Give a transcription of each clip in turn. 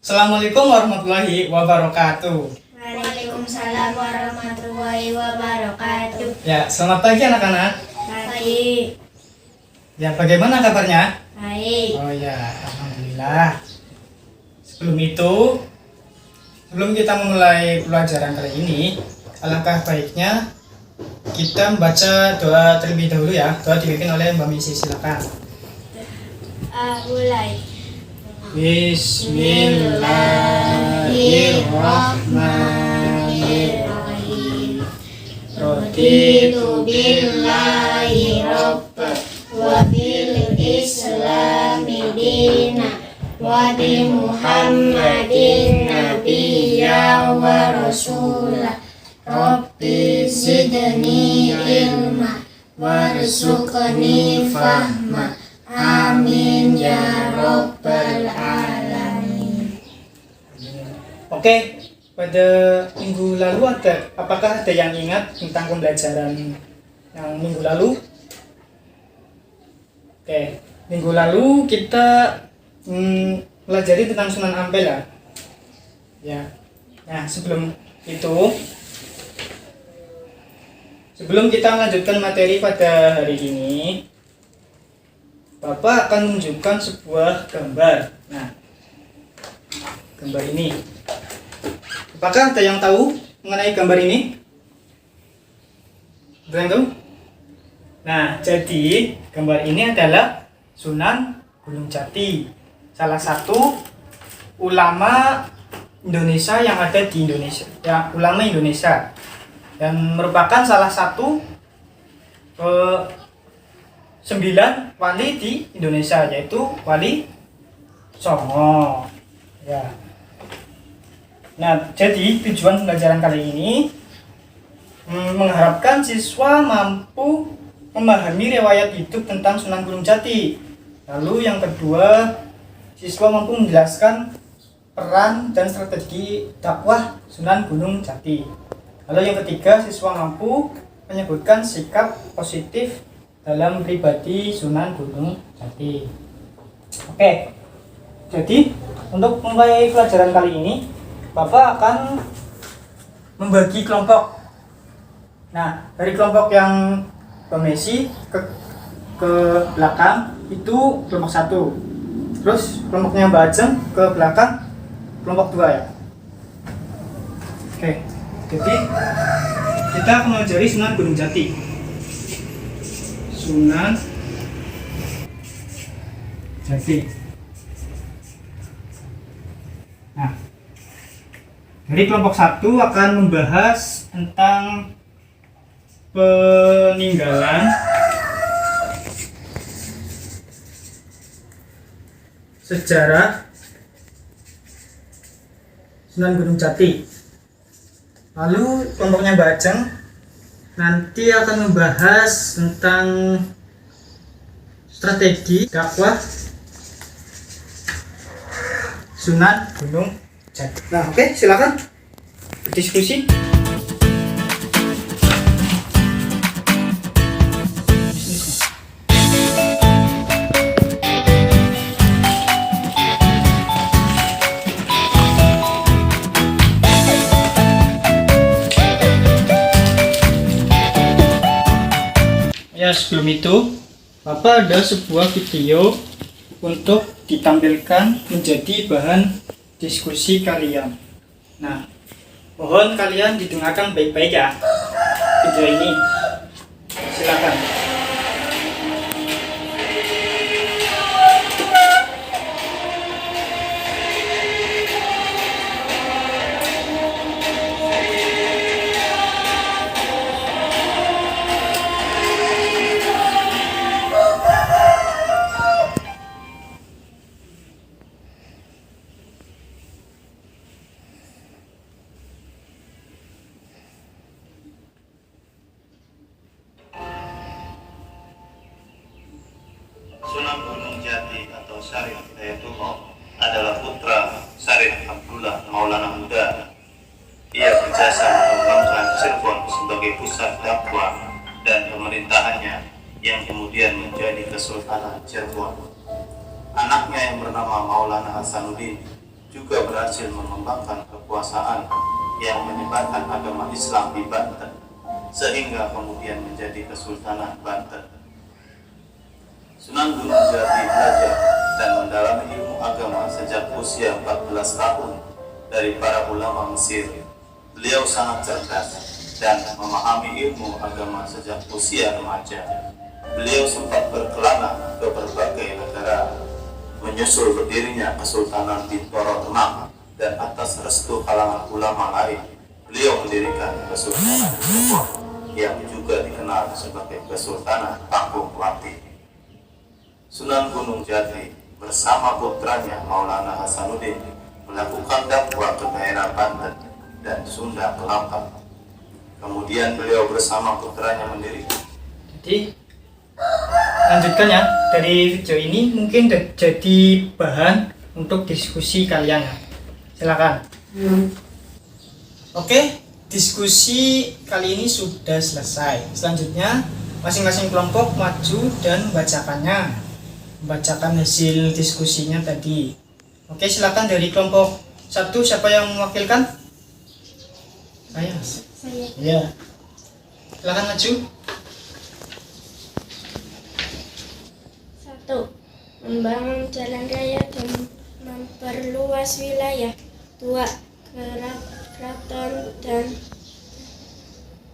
Assalamualaikum warahmatullahi wabarakatuh. Waalaikumsalam warahmatullahi wabarakatuh. Ya, selamat pagi anak-anak. Pagi. Ya, bagaimana kabarnya? Baik. Oh ya, alhamdulillah. Sebelum kita memulai pelajaran kali ini, alangkah baiknya kita membaca doa terlebih dahulu ya. Doa dipimpin oleh Mbak Misi, silakan. Mulai. Bismillahirrahmanirrahim. Raditu billahi rabba wa bil islami dina wa bi Muhammadin nabiyya wa rasula. Rabbi zidni ilma warzuqni fahma. Amin ya rabbal alamin. Oke, pada minggu lalu apakah ada yang ingat tentang pembelajaran yang minggu lalu? Oke, minggu lalu kita pelajari tentang Sunan Ampel ya. Nah, sebelum kita melanjutkan materi pada hari ini, Bapak akan menunjukkan sebuah gambar. Nah, gambar ini. Apakah ada yang tahu mengenai gambar ini? Ada yang tahu? Nah, jadi gambar ini adalah Sunan Gunung Jati, salah satu ulama Indonesia yang ada di Indonesia, ya, ulama Indonesia, dan merupakan salah satu 9 wali di Indonesia, yaitu Wali Songo. Ya. Nah, jadi tujuan pembelajaran kali ini mengharapkan siswa mampu memahami riwayat hidup tentang Sunan Gunung Jati. Lalu yang kedua, siswa mampu menjelaskan peran dan strategi dakwah Sunan Gunung Jati. Lalu yang ketiga, siswa mampu menyebutkan sikap positif dalam pribadi Sunan Gunung Jati. Oke, jadi untuk mulai pelajaran kali ini, Bapak akan membagi kelompok. Nah, dari kelompok yang Messi ke belakang itu kelompok 1. Terus kelompoknya Mbak Ajeng ke belakang kelompok 2 ya. Oke, jadi kita akan mempelajari Sunan Gunung Jati. Sunan Jati. Nah, dari kelompok 1 akan membahas tentang peninggalan sejarah Sunan Gunung Jati. Lalu kelompoknya Mbak Ajeng nanti akan membahas tentang strategi dakwah Sunan Gunung Jati. Nah, oke, silakan berdiskusi. Ya, sebelum itu, Bapak ada sebuah video untuk ditampilkan menjadi bahan diskusi kalian. Nah, mohon kalian didengarkan baik-baik ya video ini. Silakan. Sunan Gunung Jati atau Syarif Hidayatullah adalah putra Syarif Abdullah Maulana Muda. Ia berjasa mengembangkan Cirebon sebagai pusat dakwah dan pemerintahannya yang kemudian menjadi Kesultanan Cirebon. Anaknya yang bernama Maulana Hasanuddin juga berhasil mengembangkan kekuasaan yang menyebarkan agama Islam di Banten, sehingga kemudian menjadi Kesultanan Banten. Sunan Gunung Jati belajar dan mendalami ilmu agama sejak usia 14 tahun dari para ulama Mesir. Beliau sangat cerdas dan memahami ilmu agama sejak usia remaja. Beliau sempat berkelana ke berbagai negara, menyusul berdirinya Kesultanan Bintoro Demak, dan atas restu kalangan ulama lain, beliau mendirikan Kesultanan Cirebon yang juga dikenal sebagai Kesultanan Kampung Melapi. Sunan Gunung Jati bersama putranya Maulana Hasanuddin melakukan dakwah ke daerah Banten dan Sunda Kelapa. Kemudian beliau bersama putranya mendirikan. Jadi lanjutkan ya, dari video ini mungkin jadi bahan untuk diskusi kalian ya. Silakan. Oke, diskusi kali ini sudah selesai. Selanjutnya masing-masing kelompok maju dan membacakan hasil diskusinya tadi. Oke, silakan dari kelompok 1, siapa yang mewakilkan? Saya. Ya. Silakan maju. 1. Membangun jalan raya dan memperluas wilayah. 2. Keraton dan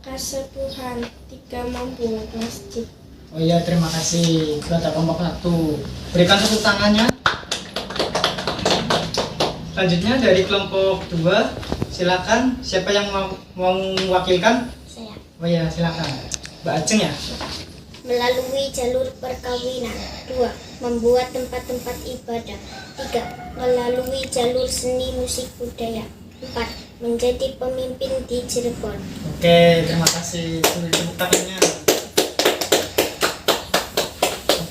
kasepuhan. 3. Membuat masjid. Oh iya, terima kasih. Kepada kelompok 1, berikan tepuk tangannya. Selanjutnya dari kelompok 2, silakan, siapa yang mau mewakilkan? Saya. Oh iya, silakan Mbak Ajeng ya. Melalui jalur perkawinan. 2. Membuat tempat-tempat ibadah. 3. Melalui jalur seni musik budaya. 4. Menjadi pemimpin di Cirebon. Oke, terima kasih. Sudah tepuk tangannya.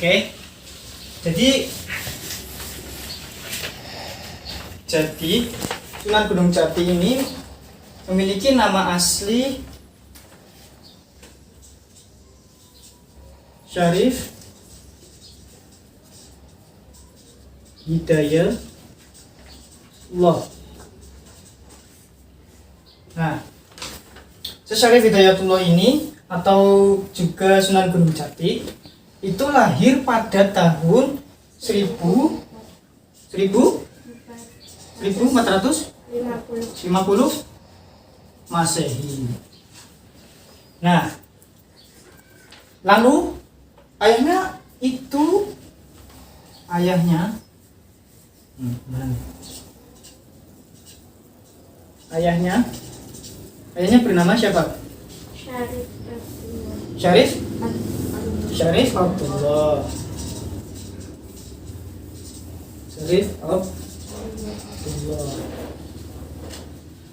Oke, jadi Sunan Gunung Jati ini memiliki nama asli Syarif Hidayatullah. Nah, Syarif Hidayatullah ini atau juga Sunan Gunung Jati itu lahir pada tahun 1450 Masehi. Nah, lalu ayahnya bernama siapa? Syarif Abdullah.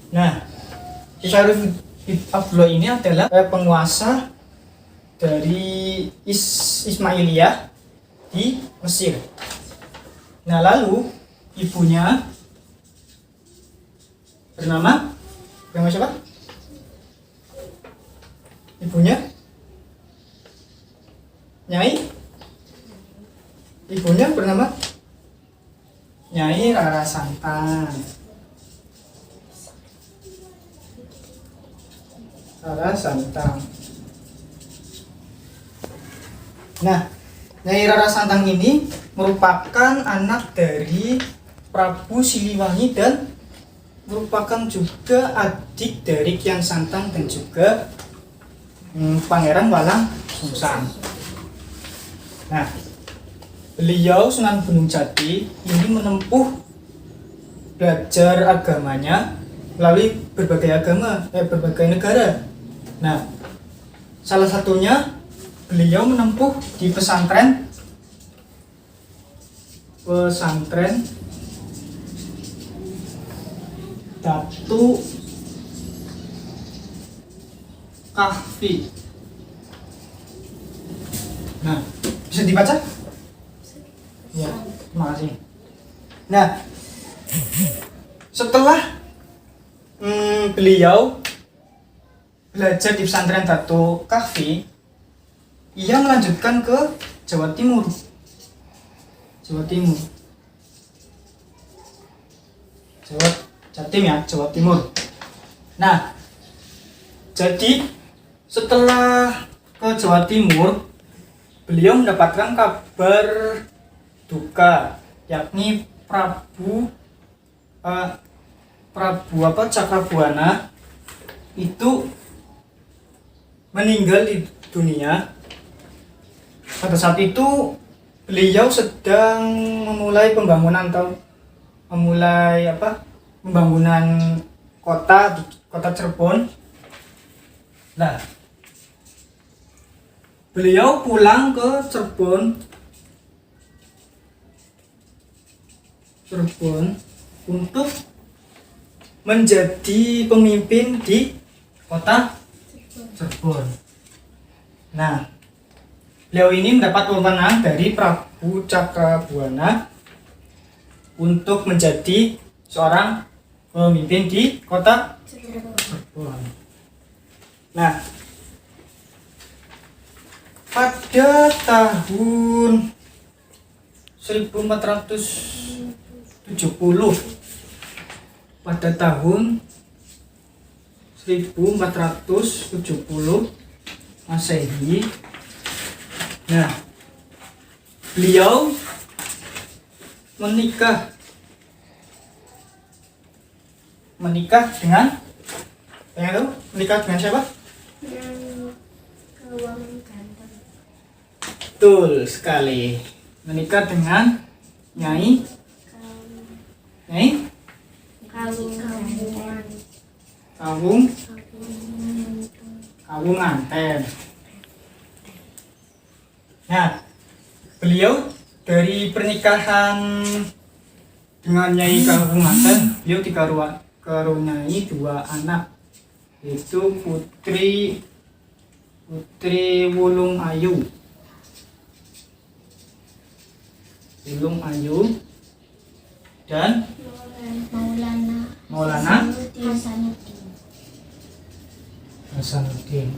Nah, Syarif Abdullah ini adalah penguasa dari Ismailiyah di Mesir. Nah, lalu ibunya bernama siapa? Ibunya bernama Nyai Rara Santang. Nah, Nyai Rara Santang ini merupakan anak dari Prabu Siliwangi dan merupakan juga adik dari Kian Santang dan juga Pangeran Walang Sungsang. Nah, beliau Sunan Gunung Jati ini menempuh belajar agamanya melalui berbagai negara. Nah, salah satunya beliau menempuh di pesantren Datu Kahfi. Nah, bisa dibaca? Ya, terima kasih. Nah, setelah beliau belajar di pesantren Datu Kahfi, ia melanjutkan ke Jawa Timur. Jatim ya, Jawa Timur. Nah, jadi setelah ke Jawa Timur, beliau mendapatkan kabar duka, yakni Prabu Cakrabuana itu meninggal di dunia. Pada saat itu beliau sedang memulai pembangunan kota di kota Cirebon. Nah, beliau pulang ke Cirebon untuk menjadi pemimpin di kota Cirebon. Nah, beliau ini mendapat wewenang dari Prabu Cakrabuana untuk menjadi seorang pemimpin di kota Cirebon. Nah, pada tahun 1470 Masehi. Nah, beliau menikah dengan siapa? Kawang ganteng. Betul sekali. Menikah dengan Nyai Kawunganten. Nah, beliau dari pernikahan dengan Nyai Kawunganten, beliau dikaruniai 2 anak, yaitu Putri Wulung Ayu dan Maulana Hasanuddin.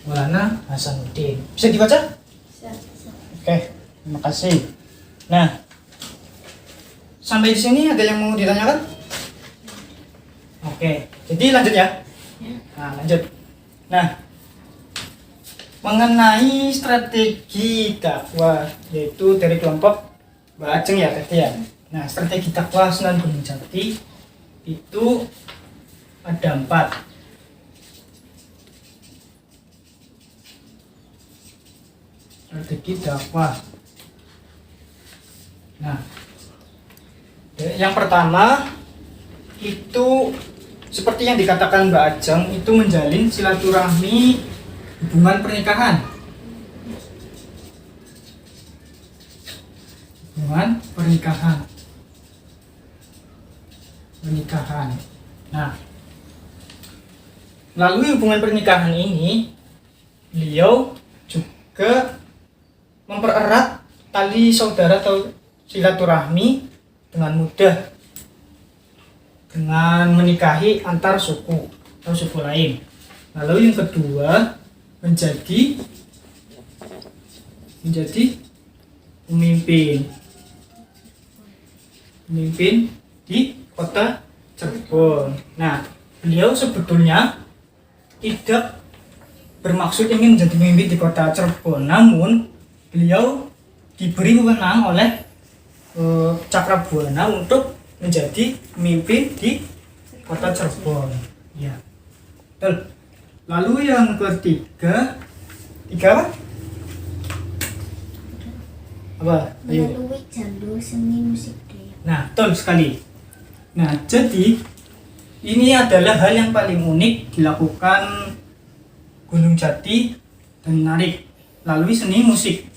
Maulana Hasanuddin. Bisa dibaca? Oke, terima kasih. Nah, sampai di sini ada yang mau ditanyakan? Oke, jadi lanjut ya. Nah, lanjut. Nah, mengenai strategi dakwah, yaitu dari kelompok Mbak Ajeng ya tadi ya. Nah, strategi dakwah Sunan Gunung Jati itu ada 4. Strategi dakwah. Nah, yang pertama itu seperti yang dikatakan Mbak Ajeng, itu menjalin silaturahmi hubungan pernikahan. Nah, melalui hubungan pernikahan ini, beliau juga mempererat tali saudara atau silaturahmi dengan mudah dengan menikahi antar suku atau suku lain. Lalu yang kedua, menjadi pemimpin di kota Cirebon. Nah, beliau sebetulnya tidak bermaksud ingin menjadi pemimpin di kota Cirebon, namun beliau diberi wewenang oleh Cakrabuana untuk menjadi pemimpin di kota Cirebon. Ya, betul. Lalu yang ketiga, apa? Melalui jalur seni musik budaya. Nah, betul sekali. Nah, jadi ini adalah hal yang paling unik dilakukan Gunung Jati dan menarik melalui seni musik.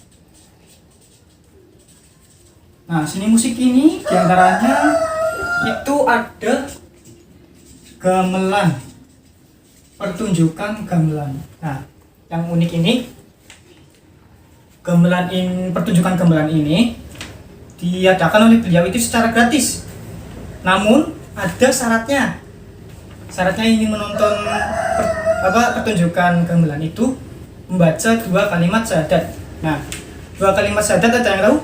Nah, seni musik ini diantaranya itu ada gamelan, pertunjukan gamelan. Nah, yang unik ini pertunjukan gamelan ini diadakan oleh beliau itu secara gratis. Namun ada syaratnya. Syaratnya ingin menonton pertunjukan gamelan itu membaca 2 kalimat syahadat. Nah, 2 kalimat syahadat ada yang tahu?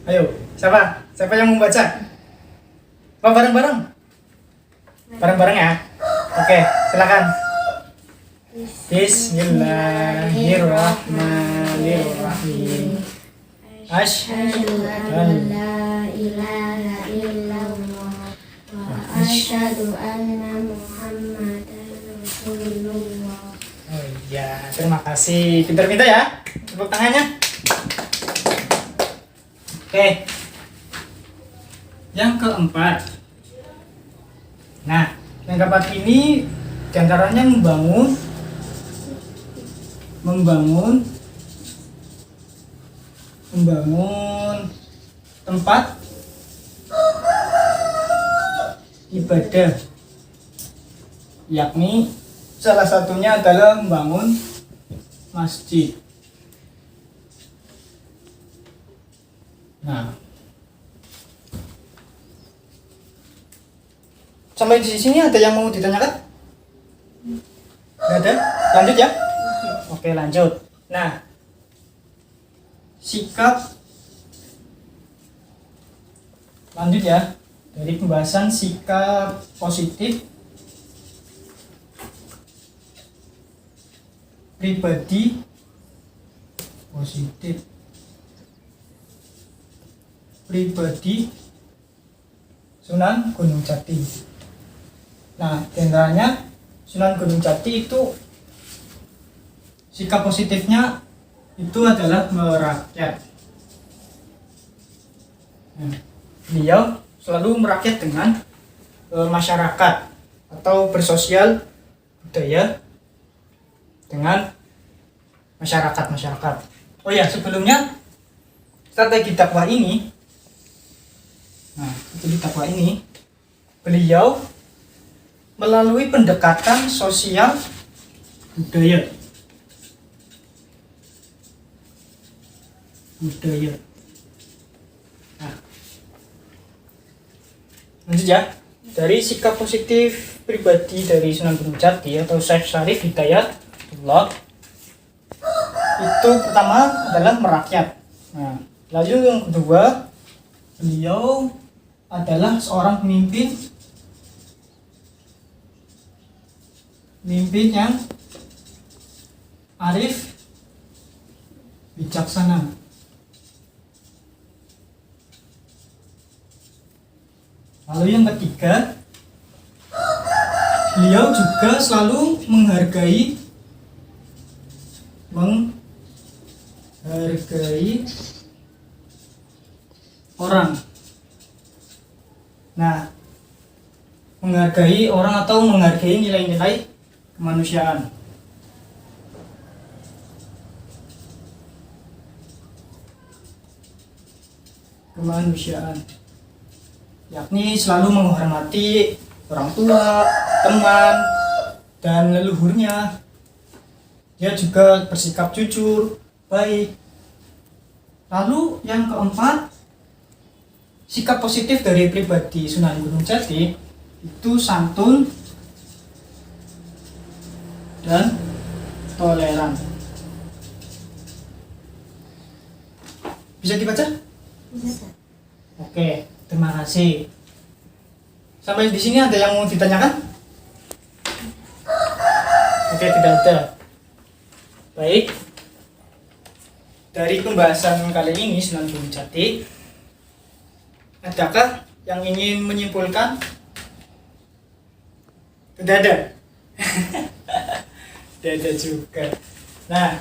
Ayo, siapa? Siapa yang mau baca? Oh, bareng-bareng? Bareng-bareng ya? Oke, silakan. Bismillahirrahmanirrahim. Asyhadu an la ilaha illallah wa asyhadu anna Muhammadan Rasulullah. Oh iya, terima kasih. Pintar-pintar ya. Tepuk tangannya. Oke. Yang keempat. Nah, yang keempat ini diantaranya membangun tempat ibadah, yakni salah satunya adalah membangun masjid. Nah, sampai di sini ada yang mau ditanyakan? Nggak ada? Lanjut ya? Oke, lanjut. Nah, lanjut ya, dari pembahasan sikap positif pribadi Sunan Gunung Jati. Nah, diantaranya Sunan Gunung Jati itu sikap positifnya itu adalah merakyat. Nah, beliau selalu merakyat dengan masyarakat atau bersosial budaya dengan masyarakat. Oh ya, sebelumnya strategi dakwah ini, beliau melalui pendekatan sosial budaya. Nah, lanjut ya, dari sikap positif pribadi dari Sunan Gunung Jati atau Syekh Syarif Hidayatullah, itu pertama adalah merakyat. Nah, lalu yang kedua, beliau adalah seorang pemimpin yang arif, bijaksana. Lalu yang ketiga, beliau juga selalu menghargai orang. Nah, menghargai orang atau menghargai nilai-nilai kemanusiaan. Yakni selalu menghormati orang tua, teman, dan leluhurnya. Dia juga bersikap jujur, baik. Lalu yang keempat, sikap positif dari pribadi Sunan Gunung Jati itu santun dan toleran. Bisa dibaca? Bisa. Oke, terima kasih. Sampai di sini ada yang mau ditanyakan? Oke, tidak ada. Baik. Dari pembahasan kali ini Sunan Gunung Jati, adakah yang ingin menyimpulkan? Tidak ada. Tidak ada juga. Nah,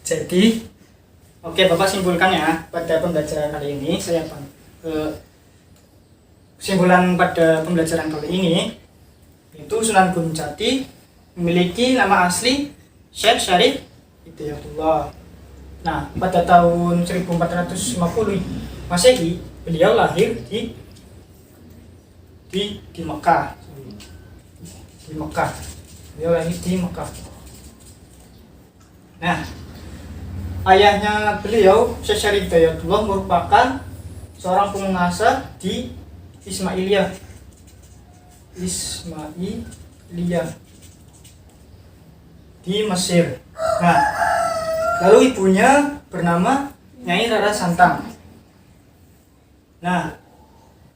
jadi oke, Bapak simpulkan ya pada pembelajaran kali ini. Kesimpulan pada pembelajaran kali ini itu Sunan Gunung Jati memiliki nama asli Syekh Syarif Hidayatullah. Nah, pada tahun 1450 Masehi beliau lahir di Mekah. Beliau lahir di Mekah. Nah, ayahnya beliau, Syekh Syarif Hidayatullah, merupakan seorang penguasa di Ismailiyah di Mesir. Nah, lalu ibunya bernama Nyai Rara Santang. Nah,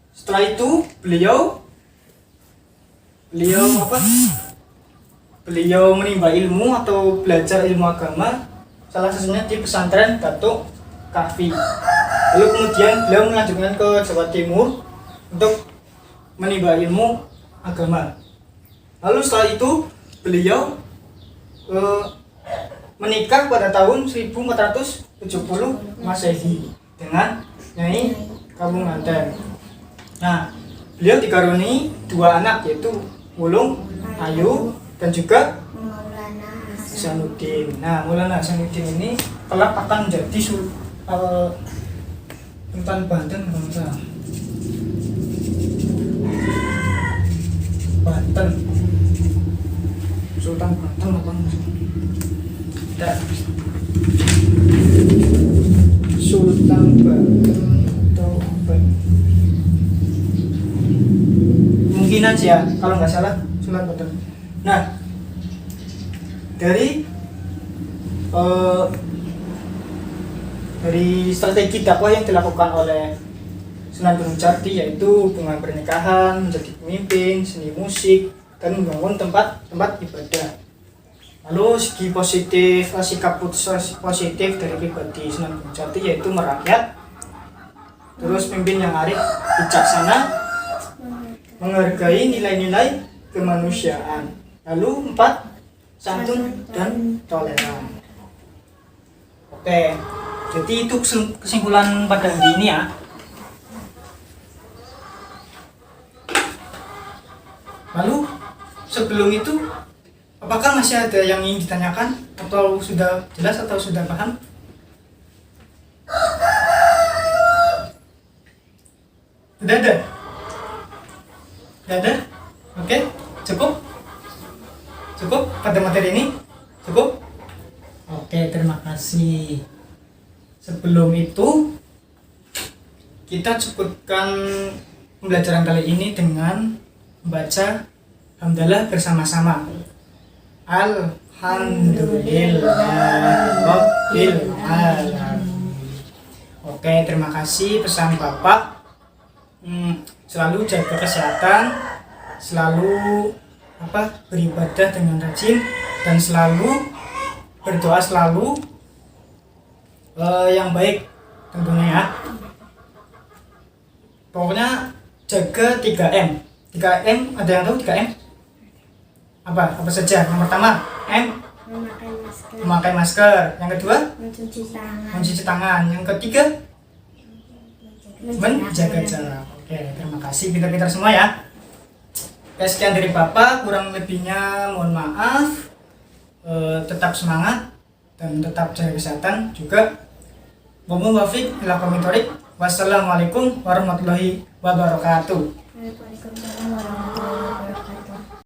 setelah itu beliau apa? Beliau menimba ilmu atau belajar ilmu agama, salah satunya di pesantren Datuk Kahfi. Lalu kemudian beliau melanjutkan ke Jawa Timur untuk menimba ilmu agama. Lalu setelah itu beliau menikah pada tahun 1470 Masehi dengan Nyai Kabunganten. Nah, beliau dikaruniai 2 anak, yaitu Wulung Ayu dan juga Maulana Hasanuddin. Nah, Maulana Hasanuddin ini kelak akan menjadi Sultan Banten, Banten, Sultan Banten apa? Tidak. Sultan Banten atau apa? Mungkin aja, kalau nggak salah Sultan Banten. Nah, dari strategi dakwah yang dilakukan oleh Sunan Gunung Jati, yaitu hubungan pernikahan, menjadi pemimpin, seni musik, dan membangun tempat ibadah. Lalu segi positif, sikap positif dari pribadi Sunan Gunung Jati yaitu merakyat, terus pimpin yang arif, bijaksana, menghargai nilai-nilai kemanusiaan. Lalu 4, santun dan toleran. Oke, jadi itu kesimpulan pada hari ini ya. Lalu sebelum itu, apakah masih ada yang ingin ditanyakan atau sudah jelas atau sudah paham? Sudah ada? Sudah ada? Oke, cukup? Cukup pada materi ini? Cukup? Oke, terima kasih. Sebelum itu, kita cukupkan pembelajaran kali ini dengan membaca hamdalah bersama-sama. Alhamdulillahirabbil alamin. Oke, terima kasih pesan Bapak. Selalu jaga kesehatan, selalu beribadah dengan rajin, dan selalu berdoa selalu yang baik tentunya ya. Pokoknya jaga 3M. 3M, ada yang tahu 3M? Apa saja? Yang pertama, M, memakai masker. Yang kedua, mencuci tangan. Yang ketiga, menjaga jarak. Oke, terima kasih pintar-pintar semua ya. Oke, sekian dari Bapak, kurang lebihnya mohon maaf. Tetap semangat dan tetap jaga kesehatan juga. Wassalamualaikum warahmatullahi wabarakatuh. Waalaikumsalam warahmatullahi wabarakatuh.